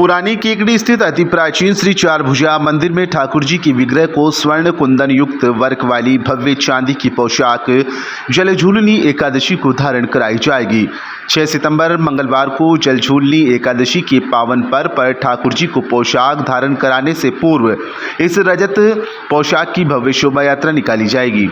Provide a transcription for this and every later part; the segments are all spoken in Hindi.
पुरानी केकड़ी स्थित अति प्राचीन श्री चारभुजा मंदिर में ठाकुर जी की विग्रह को स्वर्ण कुंदन युक्त वर्क वाली भव्य चांदी की पोशाक जलझूलनी एकादशी को धारण कराई जाएगी। 6 सितंबर मंगलवार को जलझूलनी एकादशी के पावन पर्व पर ठाकुर जी को पोशाक धारण कराने से पूर्व इस रजत पोशाक की भव्य शोभा यात्रा निकाली जाएगी।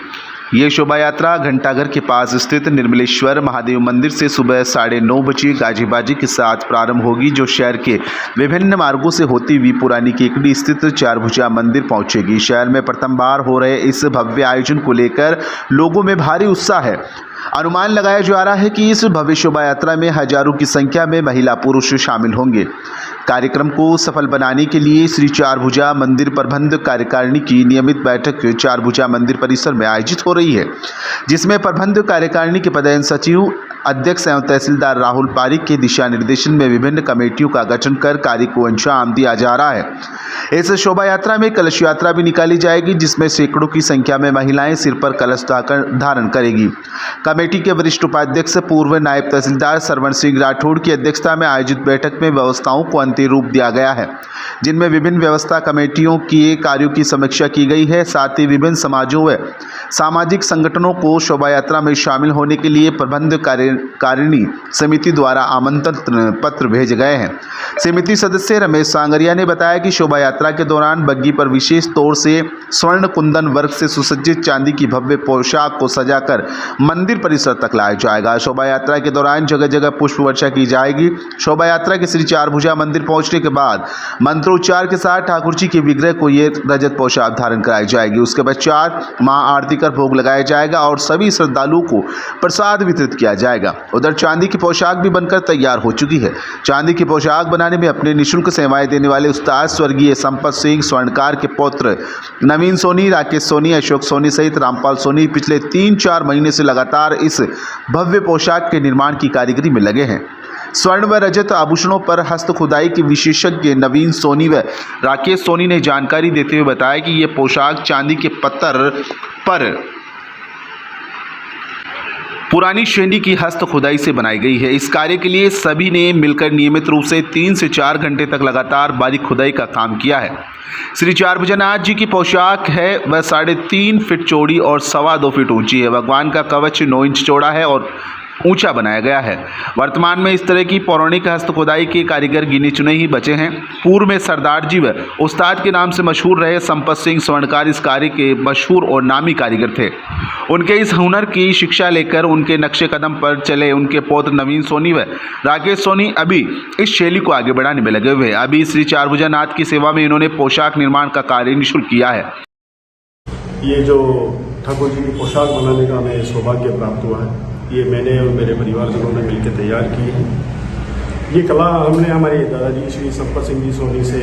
ये शोभा यात्रा घंटाघर के पास स्थित निर्मलेश्वर महादेव मंदिर से सुबह 9:30 बजे गाजी बाजी के साथ प्रारंभ होगी, जो शहर के विभिन्न मार्गों से होती हुई पुरानी केकड़ी स्थित चारभुजा मंदिर पहुंचेगी। शहर में प्रथम बार हो रहे इस भव्य आयोजन को लेकर लोगों में भारी उत्साह है। अनुमान लगाया जा रहा है कि इस भव्य शोभा यात्रा में हजारों की संख्या में महिला पुरुष शामिल होंगे। कार्यक्रम को सफल बनाने के लिए श्री चारभुजा मंदिर प्रबंध कार्यकारिणी की नियमित बैठक चारभुजा मंदिर परिसर में आयोजित हो रही है, जिसमें प्रबंध कार्यकारिणी के प्रधान सचिव, अध्यक्ष एवं तहसीलदार राहुल पारिक के दिशा निर्देशन में विभिन्न कमेटियों का गठन कर कार्य को अंजाम दिया जा रहा है। इस शोभा यात्रा में कलश यात्रा भी निकाली जाएगी, जिसमें सैकड़ों की संख्या में महिलाएं सिर पर कलश धारण करेगी। कमेटी के वरिष्ठ उपाध्यक्ष पूर्व नायब तहसीलदार सरवण सिंह राठौड़ की अध्यक्षता में आयोजित बैठक में व्यवस्थाओं को अंतिम रूप दिया गया है, जिनमें विभिन्न व्यवस्था कमेटियों के कार्यों की समीक्षा की गई है। साथ ही विभिन्न समाजों व सामाजिक संगठनों को शोभा यात्रा में शामिल होने के लिए प्रबंध कार्यकारिणी समिति द्वारा आमंत्रण पत्र भेजे गए हैं। समिति सदस्य रमेश सांगरिया ने बताया कि शोभा यात्रा के दौरान बग्गी पर विशेष तौर से स्वर्ण कुंदन वर्क से सुसज्जित चांदी की भव्य पोशाक को सजाकर मंदिर परिसर तक लाया जाएगा। शोभा यात्रा के दौरान जगह जगह पुष्प वर्षा की जाएगी। शोभा यात्रा के श्री चारभुजा मंदिर पहुंचने के बाद मंत्रोच्चार के साथ ठाकुर जी के विग्रह को ये रजत पोशाक धारण कराई जाएगी। उसके पश्चात महाआरती कर भोग लगाया जाएगा और सभी श्रद्धालुओं को प्रसाद वितरित किया जाएगा। उधर चांदी की पोशाक भी बनकर तैयार हो चुकी है। चांदी की पोशाक बनाने में अपने निःशुल्क सेवाएं देने वाले उस्ताद स्वर्गीय संपत सिंह, स्वर्णकार के पौत्र नवीन सोनी, राकेश सोनी, अशोक सोनी सहित रामपाल सोनी पिछले 3-4 महीने से लगातार इस भव्य पोशाक के निर्माण की कारीगरी में लगे हैं। स्वर्ण व रजत आभूषणों पर हस्त खुदाई के विशेषज्ञ नवीन सोनी व राकेश सोनी ने जानकारी देते हुए बताया कि ये पोशाक चांदी के पत्थर पर पुरानी शैली की हस्त खुदाई से बनाई गई है। इस कार्य के लिए सभी ने मिलकर नियमित रूप से 3 से 4 घंटे तक लगातार बारीक खुदाई का काम किया है। श्री चारभुजनाथ जी की पोशाक है वह 3.5 फीट चौड़ी और 2.25 फीट ऊंची है। भगवान का कवच 9 इंच चौड़ा है और ऊंचा बनाया गया है। वर्तमान में इस तरह की पौराणिक हस्त खुदाई के कारीगर गिने चुने ही बचे हैं। पूर्व में सरदार जी व उस्ताद के नाम से मशहूर रहे संपत सिंह स्वर्णकार इस कार्य के मशहूर और नामी कारीगर थे। उनके इस हुनर की शिक्षा लेकर उनके नक्शे कदम पर चले उनके पौत्र नवीन सोनी व राकेश सोनी अभी इस शैली को आगे बढ़ाने में लगे हुए हैं। अभी श्री चारभुजानाथ की सेवा में इन्होंने पोशाक निर्माण का कार्य निःशुल्क किया है। ये जो ठाकुर जी की पोशाक बनाने का हमें सौभाग्य प्राप्त हुआ है, ये मैंने और मेरे परिवारजनों ने मिलकर तैयार की है। ये कला हमने हमारे दादाजी श्री संपत सिंह जी सोनी से,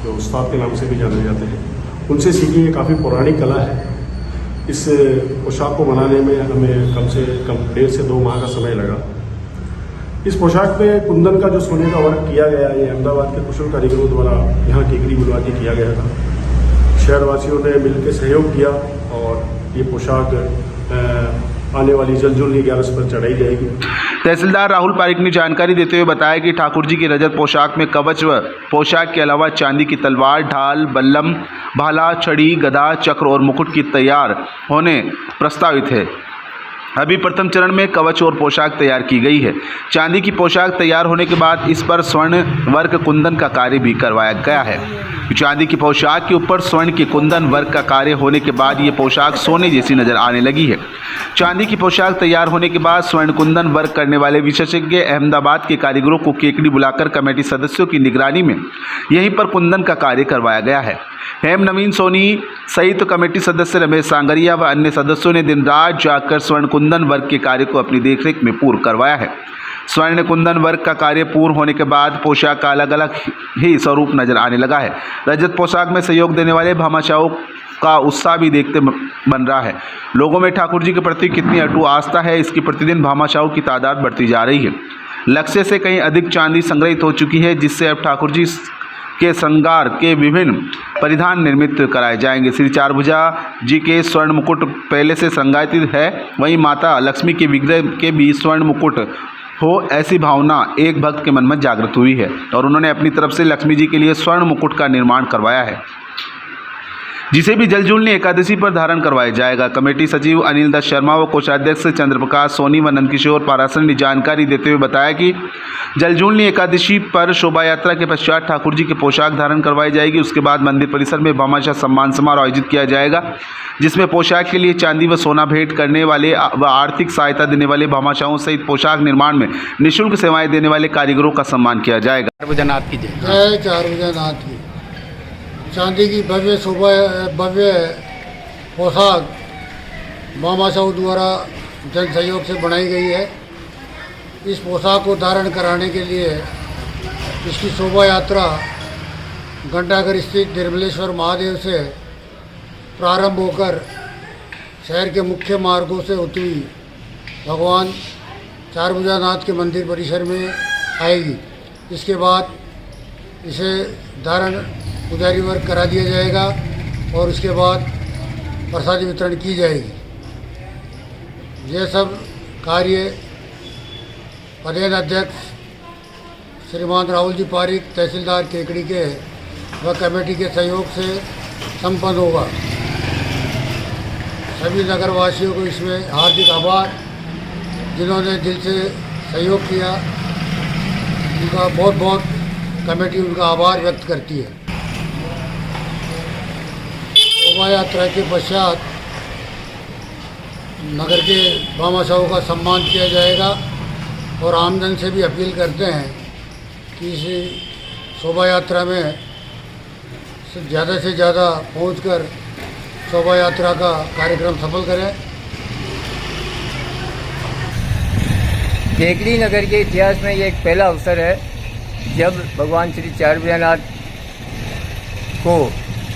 जो उस्ताद के नाम से भी जाने जाते हैं, उनसे सीखी। ये काफ़ी पौराणिक कला है। इस पोशाक को बनाने में हमें कम से कम 1.5 से 2 माह का समय लगा। इस पोशाक पे कुंदन का जो सोने का वर्क किया गया, ये अहमदाबाद के कुशल कारीगरों द्वारा यहाँ केकड़ी बुलवा के किया गया था। शहरवासियों ने मिलकर सहयोग किया और ये पोशाक आने वाली जलझूलनी 11 पर चढ़ाई जाएगी। तहसीलदार राहुल पारिक ने जानकारी देते हुए बताया कि ठाकुर जी की रजत पोशाक में कवच व पोशाक के अलावा चांदी की तलवार, ढाल, बल्लम, भाला, छड़ी, गदा, चक्र और मुकुट की तैयार होने प्रस्तावित है। अभी प्रथम चरण में कवच और पोशाक तैयार की गई है। चांदी की पोशाक तैयार होने के बाद इस पर स्वर्ण वर्क कुंदन का कार्य भी करवाया गया है। चांदी की पोशाक के ऊपर स्वर्ण के कुंदन वर्क का कार्य होने के बाद ये पोशाक सोने जैसी नजर आने लगी है। चांदी की पोशाक तैयार होने के बाद स्वर्ण कुंदन वर्क करने वाले विशेषज्ञ अहमदाबाद के कारीगरों को केकड़ी बुलाकर कमेटी सदस्यों की निगरानी में यहीं पर कुंदन का कार्य करवाया गया है। हेम नवीन सोनी सहित कमेटी सदस्य रमेश सांगरिया व अन्य सदस्यों ने दिन रात जाकर स्वर्ण कुंदन वर्क के कार्य को अपनी देखरेख में पूर्ण करवाया है। स्वर्ण कुंदन वर्क का कार्य पूर्ण होने के बाद पोशाक का अलग अलग ही स्वरूप नजर आने लगा है। रजत पोशाक में सहयोग देने वाले भामाशाहों का उत्साह भी देखते बन रहा है। लोगों में ठाकुर जी के प्रति कितनी अटूट आस्था है, इसकी प्रतिदिन भामाशाहों की तादाद बढ़ती जा रही है। लक्ष्य से कहीं अधिक चांदी संग्रहित हो चुकी है, जिससे अब ठाकुर जी के श्रृंगार के विभिन्न परिधान निर्मित कराए जाएंगे। श्री चारभुजा जी के स्वर्ण मुकुट पहले से श्रृंगारित है, वहीं माता लक्ष्मी के विग्रह के भी स्वर्ण मुकुट हो, ऐसी भावना एक भक्त के मन में जागृत हुई है और उन्होंने अपनी तरफ से लक्ष्मी जी के लिए स्वर्ण मुकुट का निर्माण करवाया है, जिसे भी जलझूलनी एकादशी पर धारण करवाया जाएगा। कमेटी सचिव अनिल दत्त शर्मा व कोषाध्यक्ष चंद्रप्रकाश सोनी व नंदकिशोर पारासर ने जानकारी देते हुए बताया कि जलझूलनी एकादशी पर शोभा यात्रा के पश्चात ठाकुर जी की पोशाक धारण करवाई जाएगी। उसके बाद मंदिर परिसर में भामाशाह सम्मान समारोह आयोजित किया जाएगा, जिसमें पोशाक के लिए चांदी व सोना भेंट करने वाले व आर्थिक सहायता देने वाले भामाशाहों सहित पोशाक निर्माण में निःशुल्क सेवाएं देने वाले कारीगरों का सम्मान किया जाएगा। चारभुजानाथ की जय। जय चारभुजानाथ की। चांदी की भव्य पोशाक भामाशाहों द्वारा जन सहयोग से बनाई गई है। इस पोशाक को धारण कराने के लिए इसकी शोभा यात्रा घंटाघर स्थित निर्मलेश्वर महादेव से प्रारंभ होकर शहर के मुख्य मार्गों से होती हुई भगवान चारभुजानाथ के मंदिर परिसर में आएगी। इसके बाद इसे धारण पुजारी वर्ग करा दिया जाएगा और उसके बाद प्रसादी वितरण की जाएगी। यह सब कार्य पदेन अध्यक्ष श्रीमान राहुल जी पारिक तहसीलदार केकड़ी के व कमेटी के सहयोग से संपन्न होगा। सभी नगरवासियों को इसमें हार्दिक आभार, जिन्होंने दिल से सहयोग किया, उनका बहुत बहुत कमेटी उनका आभार व्यक्त करती है। शोभा यात्रा के पश्चात नगर के भामाशाहों का सम्मान किया जाएगा और आमजन से भी अपील करते हैं कि इस शोभा यात्रा में ज़्यादा से ज़्यादा पहुंचकर शोभा यात्रा का कार्यक्रम सफल करें। केकड़ी नगर के इतिहास में ये एक पहला अवसर है जब भगवान श्री चारभुजानाथ को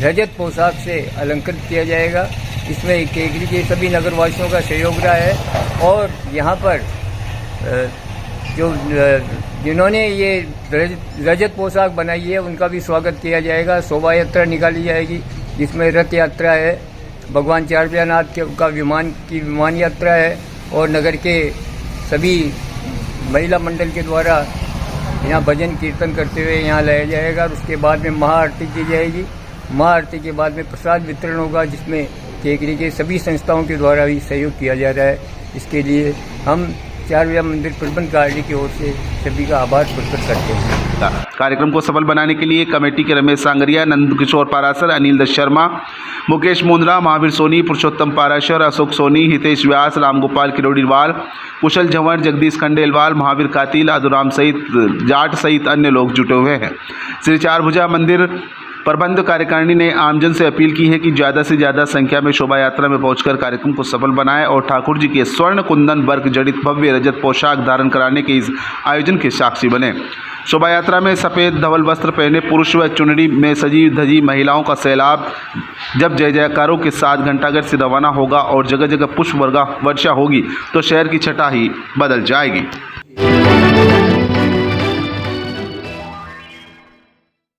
रजत पोशाक से अलंकृत किया जाएगा। इसमें केकड़ी के सभी नगरवासियों का सहयोग रहा है और यहाँ पर जिन्होंने ये रजत पोशाक बनाई है उनका भी स्वागत किया जाएगा। शोभा यात्रा निकाली जाएगी जिसमें रथ यात्रा है, भगवान चारभुजानाथ का विमान यात्रा है और नगर के सभी महिला मंडल के द्वारा यहाँ भजन कीर्तन करते हुए यहाँ लाया जाएगा। और उसके बाद में महाआरती की जाएगी। महाआरती के बाद में प्रसाद वितरण होगा, जिसमें केकड़ी के सभी संस्थाओं के द्वारा भी सहयोग किया जा रहा है। इसके लिए हम चारभुजा मंदिर प्रबंध कार्य की ओर से सभी का आभार प्रकट करते हैं। कार्यक्रम को सफल बनाने के लिए कमेटी के रमेश सांगरिया, नंदकिशोर पारासर, अनिल दत्त शर्मा, मुकेश मुंद्रा, महावीर सोनी, पुरुषोत्तम पाराशर, अशोक सोनी, हितेश व्यास, रामगोपाल किरोड़ीवाल, कुशल झंवर, जगदीश खंडेलवाल, महावीर कातिल, अधुराम सहित जाट सहित अन्य लोग जुटे हुए हैं। श्री चारभुजा मंदिर प्रबंध कार्यकारिणी ने आमजन से अपील की है कि ज़्यादा से ज़्यादा संख्या में शोभा यात्रा में पहुंचकर कार्यक्रम को सफल बनाएं और ठाकुर जी के स्वर्ण कुंदन वर्क जड़ित भव्य रजत पोशाक धारण कराने के इस आयोजन के साक्षी बने। शोभा यात्रा में सफ़ेद धवल वस्त्र पहने पुरुष व चुनरी में सजी धजी महिलाओं का सैलाब जब जय जयकारों के साथ घंटाघर से रवाना होगा और जगह जगह पुष्प वर्षा होगी तो शहर की छटा ही बदल जाएगी।